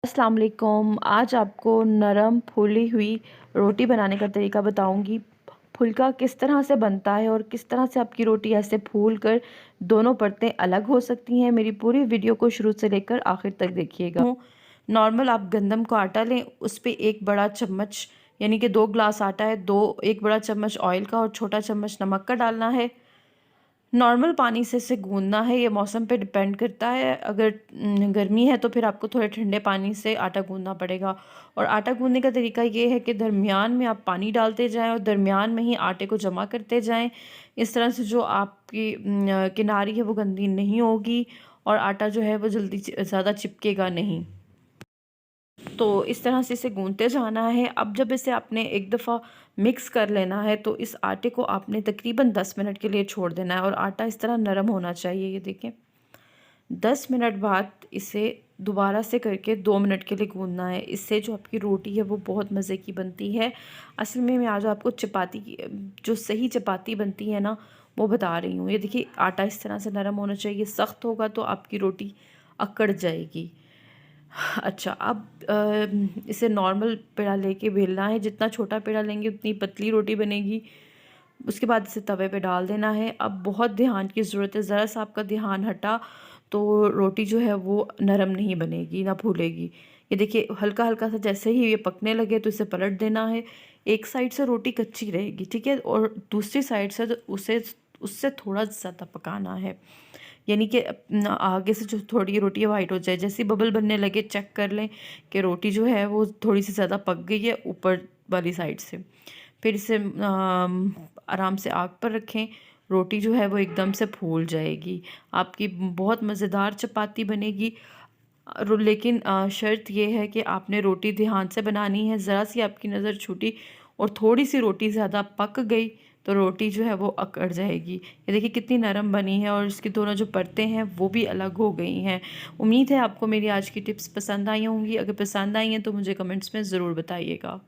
अस्सलाम वालेकुम। आज आपको नरम फूली हुई रोटी बनाने का तरीका बताऊंगी। फुल्का किस तरह से बनता है और किस तरह से आपकी रोटी ऐसे फूल कर दोनों परतें अलग हो सकती हैं। मेरी पूरी वीडियो को शुरू से लेकर आखिर तक देखिएगा। नॉर्मल आप गंदम का आटा लें, उस पर एक बड़ा चम्मच यानी कि 2 ग्लास आटा है, एक बड़ा चम्मच ऑयल का और छोटा चम्मच नमक का डालना है। नॉर्मल पानी से इसे गूंदना है, ये मौसम पे डिपेंड करता है। अगर गर्मी है तो फिर आपको थोड़े ठंडे पानी से आटा गूंदना पड़ेगा। और आटा गूंदने का तरीका ये है कि दरमियान में आप पानी डालते जाएं और दरमियान में ही आटे को जमा करते जाएं। इस तरह से जो आपकी किनारी है वो गंदी नहीं होगी और आटा जो है वो जल्दी ज़्यादा चिपकेगा नहीं। तो इस तरह से इसे गूंथते जाना है। अब जब इसे आपने एक दफ़ा मिक्स कर लेना है तो इस आटे को आपने तकरीबन 10 मिनट के लिए छोड़ देना है और आटा इस तरह नरम होना चाहिए। ये देखें, 10 मिनट बाद इसे दोबारा से करके 2 मिनट के लिए गूंदना है। इससे जो आपकी रोटी है वो बहुत मज़े की बनती है। असल में मैं आज आपको चपाती की जो सही चपाती बनती है ना वो बता रही हूँ। ये देखिए, आटा इस तरह से नरम होना चाहिए। सख्त होगा तो आपकी रोटी अकड़ जाएगी। अच्छा, अब इसे नॉर्मल पेड़ा लेके बेलना है। जितना छोटा पेड़ा लेंगे उतनी पतली रोटी बनेगी। उसके बाद इसे तवे पे डाल देना है। अब बहुत ध्यान की ज़रूरत है, ज़रा सा आपका ध्यान हटा तो रोटी जो है वो नरम नहीं बनेगी, ना फूलेगी। ये देखिए, हल्का हल्का सा जैसे ही ये पकने लगे तो इसे पलट देना है। एक साइड से रोटी कच्ची रहेगी, ठीक है, और दूसरी साइड से तो उसे उससे थोड़ा ज़्यादा पकाना है। यानी कि आगे से जो थोड़ी रोटी वाइट हो जाए, जैसे बबल बनने लगे चेक कर लें कि रोटी जो है वो थोड़ी सी ज़्यादा पक गई है ऊपर वाली साइड से। फिर इसे आराम से आग पर रखें। रोटी जो है वो एकदम से फूल जाएगी। आपकी बहुत मज़ेदार चपाती बनेगी। लेकिन शर्त यह है कि आपने रोटी ध्यान से बनानी है। ज़रा सी आपकी नज़र छूटी और थोड़ी सी रोटी ज़्यादा पक गई तो रोटी जो है वो अकड़ जाएगी। ये देखिए कितनी नरम बनी है और इसकी दोनों जो परतें हैं वो भी अलग हो गई हैं। उम्मीद है आपको मेरी आज की टिप्स पसंद आई होंगी। अगर पसंद आई हैं तो मुझे कमेंट्स में ज़रूर बताइएगा।